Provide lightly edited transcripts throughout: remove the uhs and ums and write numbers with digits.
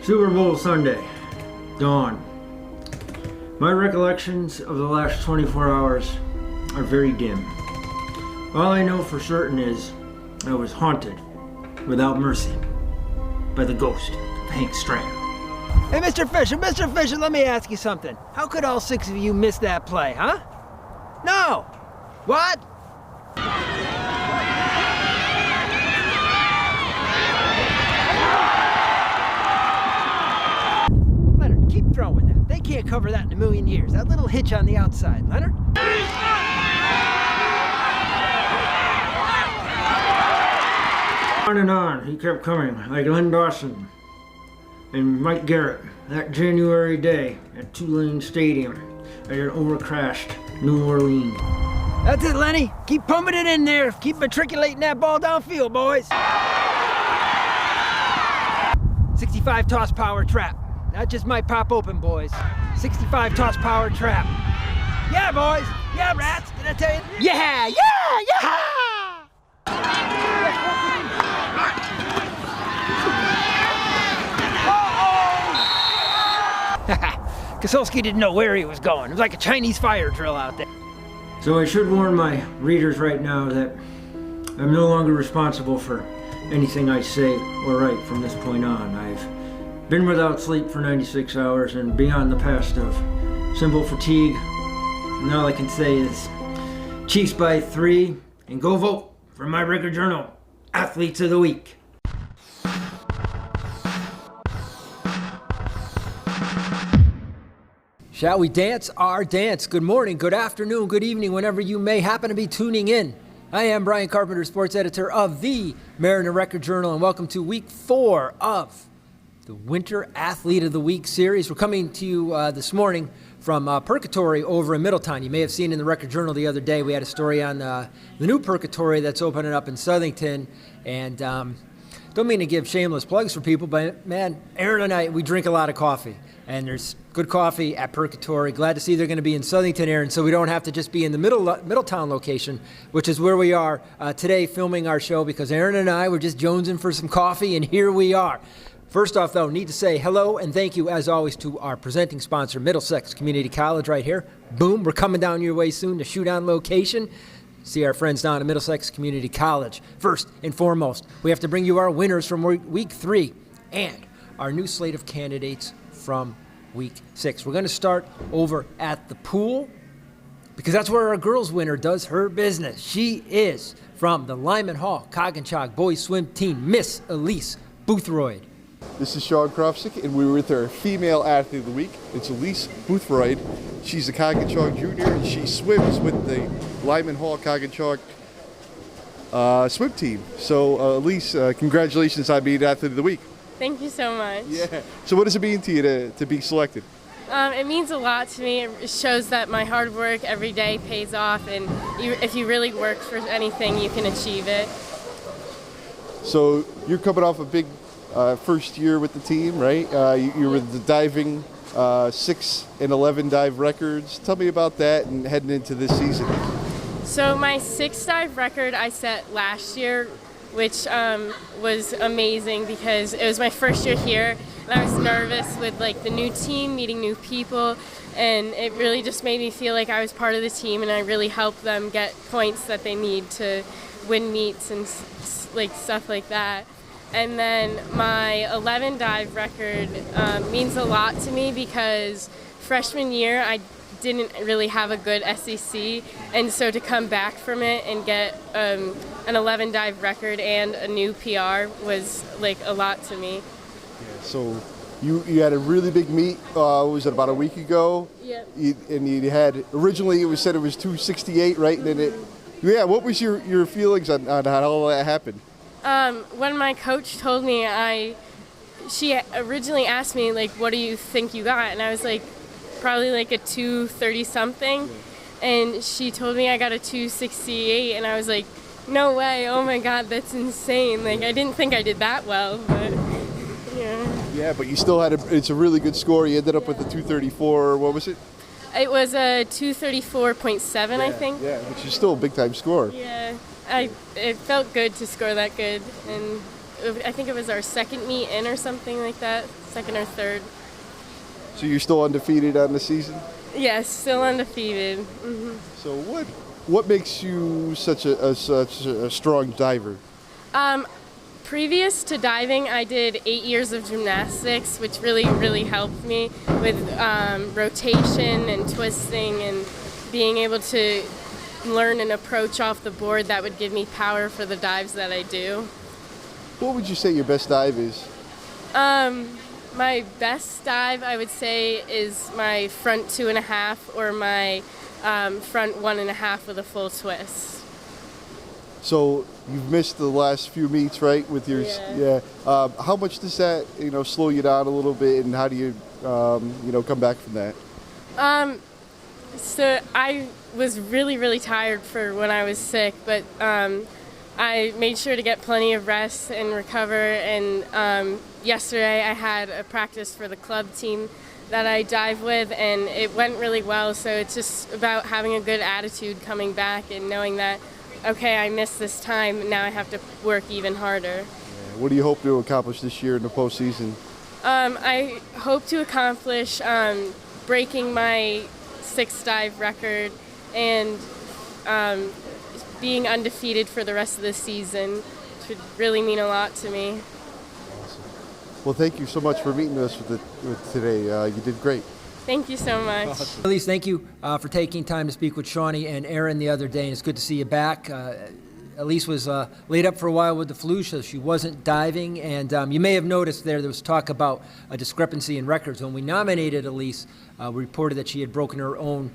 Super Bowl Sunday, dawn. My recollections of the last 24 hours are very dim. All I know for certain is I was haunted without mercy by the ghost of Hank Stram. Hey, Mr. Fisher, let me ask you something. How could all six of you miss that play, huh? No! What? Leonard, keep throwing that. They can't cover that in a million years. That little hitch on the outside, Leonard. On and on, he kept coming, like Len Dawson and Mike Garrett, that January day at Tulane Stadium at an overcrashed New Orleans. That's it, Lenny. Keep pumping it in there. Keep matriculating that ball downfield, boys. 65 toss power trap. That just might pop open, boys. 65 toss power trap. Yeah, boys. Yeah, rats. Did I tell you? Yeah. Kosolski didn't know where he was going. It was like a Chinese fire drill out there. So I should warn my readers right now that I'm no longer responsible for anything I say or write from this point on. I've been without sleep for 96 hours and beyond the past of simple fatigue. And all I can say is Chiefs by 3 and go vote for my Record Journal Athletes of the Week. Shall we dance our dance? Good morning, good afternoon, good evening, whenever you may happen to be tuning in. I am Brian Carpenter, sports editor of the Mariner Record Journal, and welcome to week 4 of the Winter Athlete of the Week series. We're coming to you this morning from Purgatory over in Middletown. You may have seen in the Record Journal the other day, we had a story on the new Purgatory that's opening up in Southington, and don't mean to give shameless plugs for people, but man, Aaron and I, we drink a lot of coffee. And there's good coffee at Purgatory. Glad to see they're going to be in Southington, Aaron, so we don't have to just be in the Middletown location, which is where we are today filming our show, because Aaron and I were just jonesing for some coffee, and here we are. First off, though, need to say hello and thank you, as always, to our presenting sponsor, Middlesex Community College, right here. Boom, we're coming down your way soon to shoot on location. See our friends down at Middlesex Community College. First and foremost, we have to bring you our winners from week 3 and our new slate of candidates from week 6. We're going to start over at the pool because that's where our girls winner does her business. She is from the Lyman Hall Coggin-Chog boys swim team, Miss Elise Boothroyd. This is Sean Krofsik, and we're with our female athlete of the week. It's Elise Boothroyd. She's a Coggin-Chog junior, and she swims with the Lyman Hall Coggin-Chog swim team. So, Elise, congratulations on being athlete of the week. Thank you so much. Yeah. So what does it mean to you to be selected? It means a lot to me. It shows that my hard work every day pays off, and if you really work for anything, you can achieve it. So you're coming off a big first year with the team, right? You were the diving 6 and 11 dive records. Tell me about that and heading into this season. So my 6 dive record I set last year, which was amazing because it was my first year here, and I was nervous with like the new team, meeting new people, and it really just made me feel like I was part of the team, and I really helped them get points that they need to win meets and like stuff like that. And then my 11 dive record means a lot to me because freshman year I didn't really have a good SEC, and so to come back from it and get an 11 dive record and a new PR was like a lot to me. Yeah, so you had a really big meet, was it about a week ago? Yep. And you had, originally it was said it was 268, right? And then what was your feelings on how all that happened? When my coach told me, she originally asked me like, what do you think you got? And I was like, probably like a 230 something, and she told me I got a 268, and I was like, no way, oh my god, that's insane. Like, I didn't think I did that well, but yeah. Yeah, but you still had it's a really good score. You ended up with a 234, what was it? It was a 234.7, I think. Yeah, which is still a big time score. Yeah, it felt good to score that good, and I think it was our second meet in or something like that. second or third. So you're still undefeated on the season? Yes, still undefeated. So what makes you such a strong diver? Previous to diving, I did 8 years of gymnastics, which really helped me with rotation and twisting and being able to learn an approach off the board that would give me power for the dives that I do. What would you say your best dive is? My best dive, I would say, is my front 2.5 or my front 1.5 with a full twist. So you've missed the last few meets, right? With your how much does that slow you down a little bit, and how do you come back from that? So I was really tired for when I was sick, but I made sure to get plenty of rest and recover. And yesterday I had a practice for the club team that I dive with, and it went really well. So it's just about having a good attitude coming back and knowing that, okay, I missed this time, now I have to work even harder. What do you hope to accomplish this year in the postseason? I hope to accomplish breaking my 6 dive record and being undefeated for the rest of the season, which would really mean a lot to me. Well, thank you so much for meeting us today. You did great. Thank you so much. Elise, thank you for taking time to speak with Shawnee and Aaron the other day, and it's good to see you back. Elise was laid up for a while with the flu, so she wasn't diving, and you may have noticed there was talk about a discrepancy in records. When we nominated Elise, we reported that she had broken her own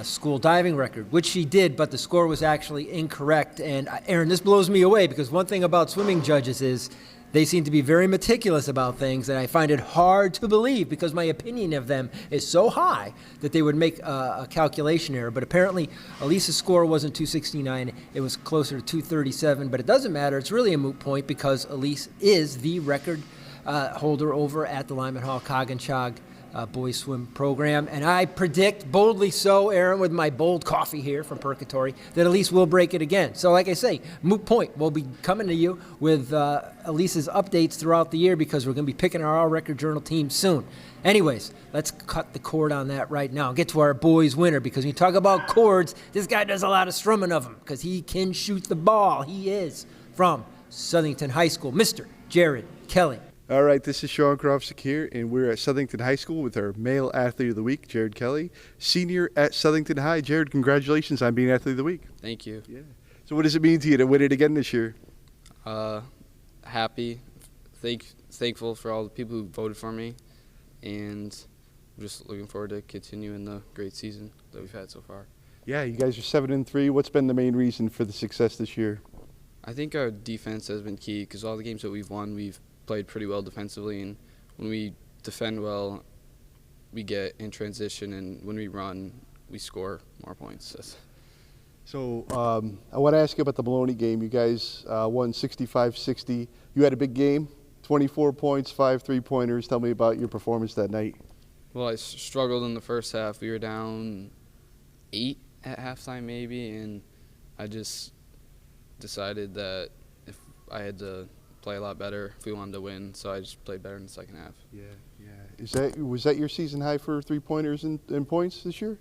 school diving record, which she did, but the score was actually incorrect. And Aaron, this blows me away, because one thing about swimming judges is they seem to be very meticulous about things, and I find it hard to believe, because my opinion of them is so high, that they would make a calculation error. But apparently, Elise's score wasn't 269. It was closer to 237, but it doesn't matter. It's really a moot point, because Elise is the record holder over at the Lyman Hall Coggin-Chog boys swim program. And I predict, boldly so, Aaron, with my bold coffee here from Purgatory, that Elise will break it again. So like I say, moot point. We'll be coming to you with Elise's updates throughout the year, because we're going to be picking our all-record journal team soon. Anyways, let's cut the cord on that right now and get to our boys winner, because when you talk about cords, this guy does a lot of strumming of them, because he can shoot the ball. He is from Southington High School, Mr. Jared Kelly. All right, this is Sean Krofsik here, and we're at Southington High School with our male athlete of the week, Jared Kelly, senior at Southington High. Jared, congratulations on being athlete of the week. Thank you. Yeah. So what does it mean to you to win it again this year? Happy, thankful for all the people who voted for me, and I'm just looking forward to continuing the great season that we've had so far. Yeah, you guys are 7-3. What's been the main reason for the success this year? I think our defense has been key, because all the games that we've won, we've played pretty well defensively, and when we defend well, we get in transition, and when we run, we score more points. So I want to ask you about the Maloney game. You guys won 65-60. You had a big game, 24 points, 5 3-pointers. Tell me about your performance that night. Well, I struggled in the first half. We were down 8 at halftime maybe, and I just decided that if I had to play a lot better if we wanted to win, so I just played better in the second half. Yeah. Was that your season high for 3-pointers and points this year?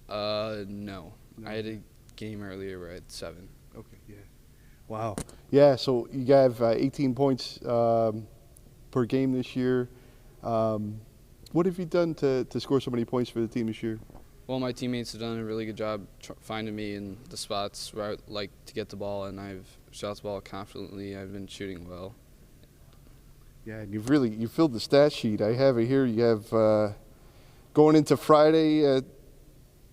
No. I had a game earlier where I had 7. Okay, yeah. Wow. Yeah, so you have 18 points per game this year. What have you done to score so many points for the team this year? Well, my teammates have done a really good job finding me in the spots where I like to get the ball, and I've shot the ball confidently. I've been shooting well. Yeah, and you filled the stat sheet. I have it here. You have going into Friday, it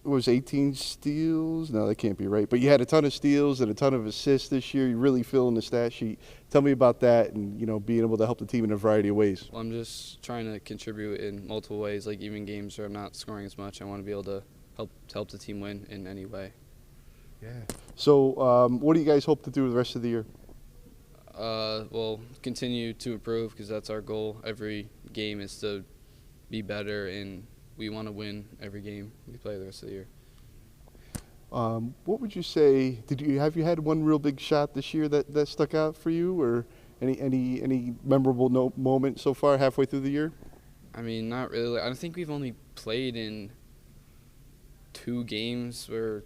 was 18 steals. No, that can't be right. But you had a ton of steals and a ton of assists this year. You're really filling the stat sheet. Tell me about that, and being able to help the team in a variety of ways. Well, I'm just trying to contribute in multiple ways. Like even games where I'm not scoring as much, I want to be able to help the team win in any way. Yeah. So what do you guys hope to do the rest of the year? Well, continue to improve, because that's our goal. Every game is to be better, and we want to win every game we play the rest of the year. What would you say? Have you had one real big shot this year that stuck out for you, or Any memorable moment so far halfway through the year? I mean, not really. I think we've only played in 2 games where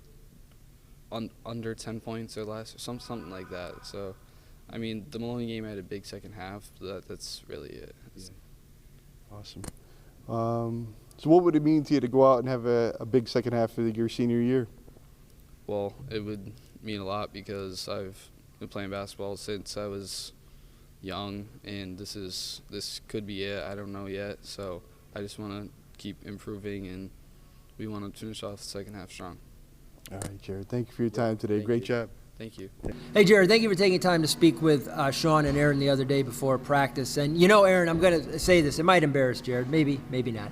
under 10 points or less, or something like that. So, I mean, the Maloney game had a big second half. That's really it. Yeah. Awesome. So what would it mean to you to go out and have a big second half of your senior year? Well, it would mean a lot because I've been playing basketball since I was young, and this could be it. I don't know yet. So I just want to keep improving, and we want to finish off the second half strong. All right, Jared. Thank you for your time today. Great job. Thank you. Hey, Jared, thank you for taking time to speak with Sean and Aaron the other day before practice. And, you know, Aaron, I'm going to say this. It might embarrass Jared. Maybe not.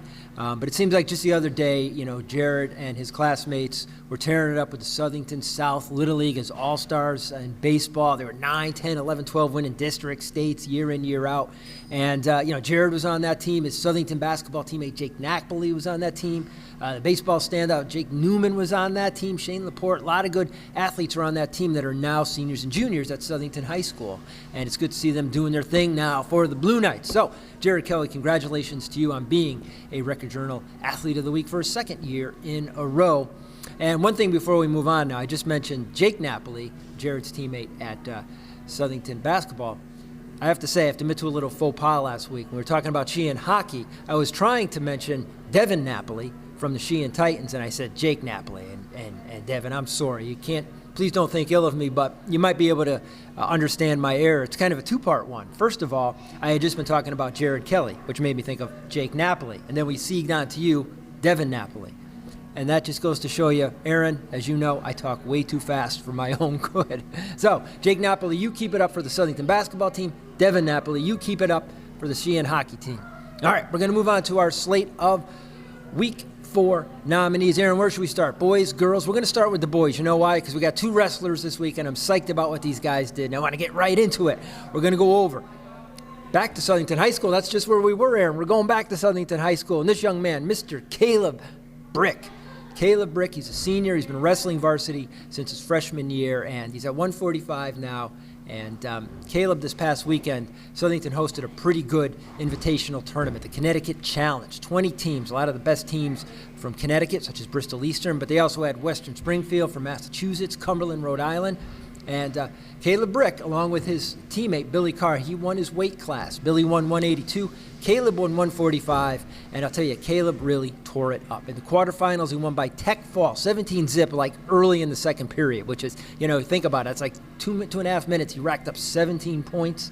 But it seems like just the other day, you know, Jared and his classmates were tearing it up with the Southington South Little League as all-stars in baseball. They were 9, 10, 11, 12 winning district states year in, year out. And, you know, Jared was on that team. His Southington basketball teammate Jake Napoli was on that team. The baseball standout Jake Newman was on that team. Shane Laporte. A lot of good athletes are on that team that are now seniors and juniors at Southington High School. And it's good to see them doing their thing now for the Blue Knights. So, Jared Kelly, congratulations to you on being a Record Journal Athlete of the Week for a second year in a row. And one thing before we move on now, I just mentioned Jake Napoli, Jared's teammate at Southington basketball. I have to admit to a little faux pas last week. When we were talking about Sheehan hockey, I was trying to mention Devin Napoli from the Sheehan Titans, and I said Jake Napoli. And Devin, I'm sorry. You can't, please don't think ill of me, but you might be able to understand my error. It's kind of a two-part one. First of all, I had just been talking about Jared Kelly, which made me think of Jake Napoli. And then we segged on to you, Devin Napoli. And that just goes to show you, Aaron, as you know, I talk way too fast for my own good. So, Jake Napoli, you keep it up for the Southington basketball team. Devin Napoli, you keep it up for the Sheehan hockey team. All right, we're going to move on to our slate of Week 4 nominees. Aaron, where should we start? Boys, girls? We're going to start with the boys. You know why? Because we got 2 wrestlers this week, and I'm psyched about what these guys did. And I want to get right into it. We're going to go over back to Southington High School. That's just where we were, Aaron. We're going back to Southington High School. And this young man, Mr. Caleb Brick. Caleb Brick, he's a senior. He's been wrestling varsity since his freshman year, and he's at 145 now. And Caleb, this past weekend, Southington hosted a pretty good invitational tournament, the Connecticut Challenge. 20 teams, a lot of the best teams from Connecticut, such as Bristol Eastern, but they also had Western Springfield from Massachusetts, Cumberland, Rhode Island. And Caleb Brick, along with his teammate Billy Carr, he won his weight class. Billy won 182, Caleb won 145, and I'll tell you, Caleb really tore it up. In the quarterfinals, he won by tech fall, 17-zip, like early in the second period, which is, you know, think about it. It's like 2.5 minutes. He racked up 17 points,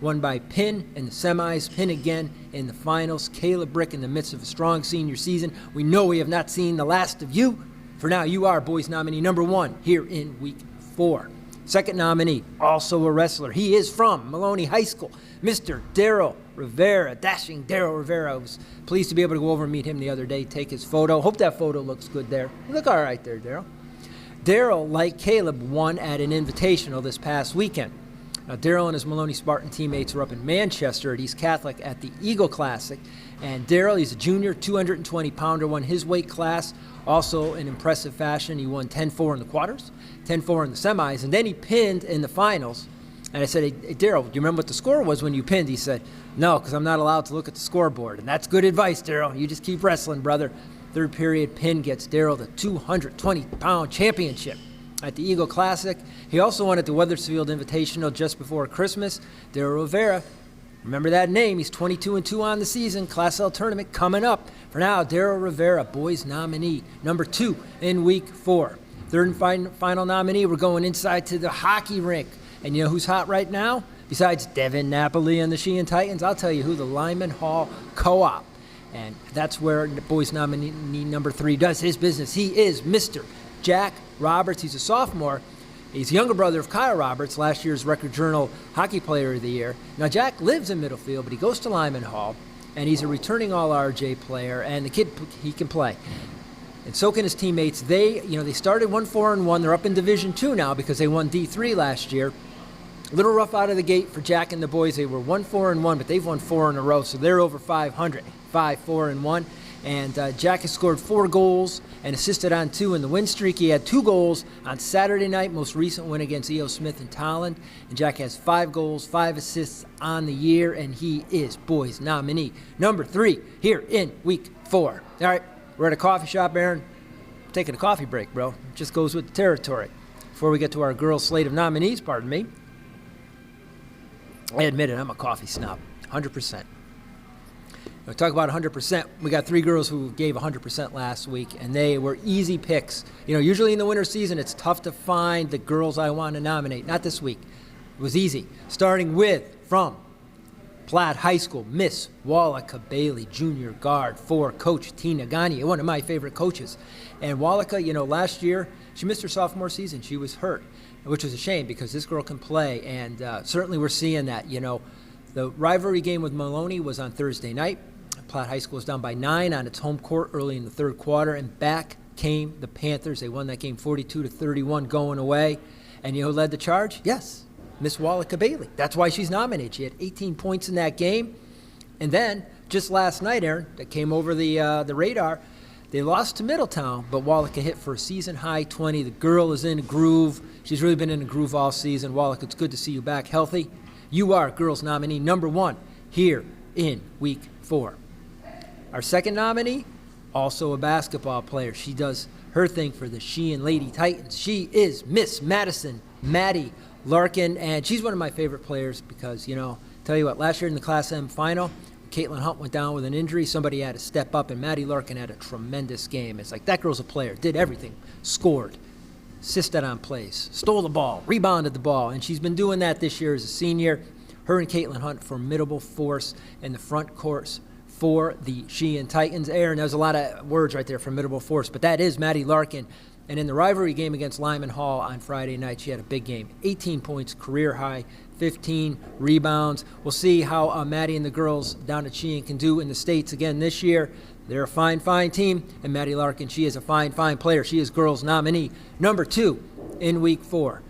won by pin in the semis, pin again in the finals. Caleb Brick in the midst of a strong senior season. We know we have not seen the last of you. For now, you are boys nominee number 1 here in Week 4. Second nominee, also a wrestler. He is from Maloney High School, Mr. Darryl Rivera, dashing Darryl Rivera. I was pleased to be able to go over and meet him the other day, take his photo. Hope that photo looks good there. You look all right there, Darryl. Darryl, like Caleb, won at an invitational this past weekend. Now, Darryl and his Maloney Spartan teammates were up in Manchester at East Catholic at the Eagle Classic. And Darryl, he's a junior, 220-pounder, won his weight class. Also in impressive fashion, he won 10-4 in the quarters, 10-4 in the semis, and then he pinned in the finals. And I said, hey, Darryl, do you remember what the score was when you pinned? He said, no, because I'm not allowed to look at the scoreboard. And that's good advice, Darryl. You just keep wrestling, brother. Third period pin gets Darryl the 220-pound championship at the Eagle Classic. He also won at the Wethersfield Invitational just before Christmas. Darryl Rivera, remember that name. He's 22-2 on the season. Class L tournament coming up. For now, Darryl Rivera, boys nominee, number 2 in Week 4. Third and final nominee, we're going inside to the hockey rink. And you know who's hot right now? Besides Devin Napoli and the Sheehan Titans, I'll tell you who, the Lyman Hall Co-op. And that's where boys nominee number 3 does his business. He is Mr. Jack Roberts. He's a sophomore. He's the younger brother of Kyle Roberts, last year's Record Journal Hockey Player of the Year. Now, Jack lives in Middlefield, but he goes to Lyman Hall, and he's a returning All-RJ player, and the kid, he can play. And so can his teammates. They started 1-4-1. They're up in Division II now because they won D3 last year. A little rough out of the gate for Jack and the boys. They were 1-4-1, but they've won 4 in a row, so they're over 500, 5-4-1. And Jack has scored 4 goals and assisted on 2 in the win streak. He had 2 goals on Saturday night, most recent win against E.O. Smith and Tolland. And Jack has 5 goals, 5 assists on the year, and he is boys nominee number 3 here in week 4. All right, we're at a coffee shop, Aaron. Taking a coffee break, bro. It just goes with the territory. Before we get to our girls' slate of nominees, pardon me, I admit it, I'm a coffee snob, 100%. We talk about 100%. We got 3 girls who gave 100% last week, and they were easy picks. You know, usually in the winter season, it's tough to find the girls I want to nominate. Not this week. It was easy. Starting with, from Platt High School, Miss Wallaka Bailey, junior guard for Coach Tina Gagne, one of my favorite coaches. And Wallaka, you know, last year, she missed her sophomore season. She was hurt, which was a shame because this girl can play, and certainly we're seeing that. You know, the rivalry game with Maloney was on Thursday night. Platt High School was down by 9 on its home court early in the third quarter, and back came the Panthers. They won that game 42-31 going away. And you know who led the charge? Yes, Miss Wallaka Bailey. That's why she's nominated. She had 18 points in that game. And then, just last night, Aaron, that came over the radar, they lost to Middletown, but Wallaka hit for a season-high 20. The girl is in a groove. She's really been in a groove all season. Wallaka, it's good to see you back healthy. You are girls nominee number 1 here in week 4. Our second nominee, also a basketball player. She does her thing for the Sheehan Lady Titans. She is Miss Madison, Maddie Larkin, and she's one of my favorite players because, you know, tell you what, last year in the Class M final, Caitlin Hunt went down with an injury. Somebody had to step up, and Maddie Larkin had a tremendous game. It's like that girl's a player, did everything, scored, assisted on plays, stole the ball, rebounded the ball, and she's been doing that this year as a senior. Her and Caitlin Hunt, formidable force in the front courts for the Sheehan Titans. Aaron, there's a lot of words right there, formidable force, but that is Maddie Larkin. And in the rivalry game against Lyman Hall on Friday night, she had a big game. 18 points, career high, 15 rebounds. We'll see how Maddie and the girls down at Sheehan can do in the States again this year. They're a fine, fine team. And Maddie Larkin, she is a fine, fine player. She is girls nominee number 2 in week 4.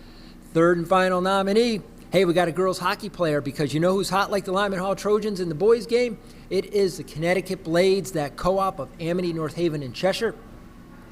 Third and final nominee, hey, we got a girls hockey player because you know who's hot like the Lyman Hall Trojans in the boys game? It is the Connecticut Blades, that co-op of Amity, North Haven, and Cheshire.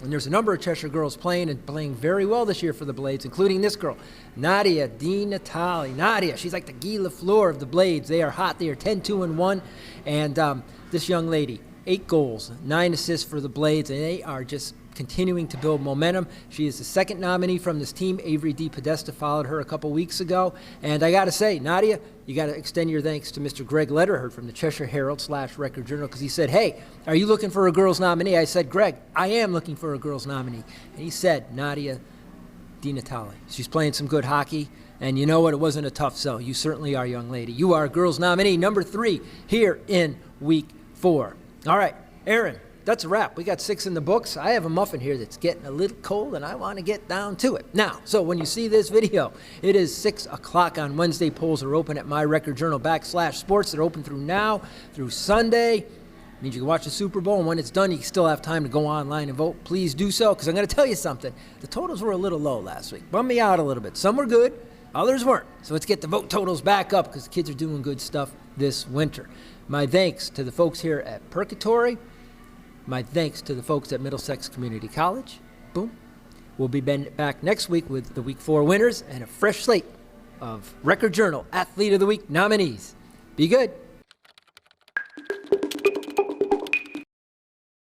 And there's a number of Cheshire girls playing and playing very well this year for the Blades, including this girl, Nadia Di Natale. Nadia, she's like the Guy Lafleur of the Blades. They are hot. They are 10-2-1. And this young lady, 8 goals, 9 assists for the Blades, and they are just continuing to build momentum. She is the second nominee from this team. Avery D. Podesta followed her a couple weeks ago. And I got to say, Nadia, you got to extend your thanks to Mr. Greg Letterherd from the Cheshire Herald/Record Journal, because he said, hey, are you looking for a girls nominee? I said, Greg, I am looking for a girls nominee. And he said, Nadia Di Natale. She's playing some good hockey. And you know what? It wasn't a tough sell. You certainly are, young lady. You are girls nominee number 3 here in week 4. All right, Aaron. That's a wrap. We got 6 in the books. I have a muffin here that's getting a little cold, and I want to get down to it. Now, so when you see this video, it is 6 o'clock on Wednesday. Polls are open at myrecordjournal/sports. They're open through now, through Sunday. It means you can watch the Super Bowl, and when it's done, you still have time to go online and vote. Please do so, because I'm going to tell you something. The totals were a little low last week. Bummed me out a little bit. Some were good, others weren't. So let's get the vote totals back up, because the kids are doing good stuff this winter. My thanks to the folks here at Purgatory. My thanks to the folks at Middlesex Community College. Boom. We'll be back next week with the Week 4 winners and a fresh slate of Record Journal Athlete of the Week nominees. Be good.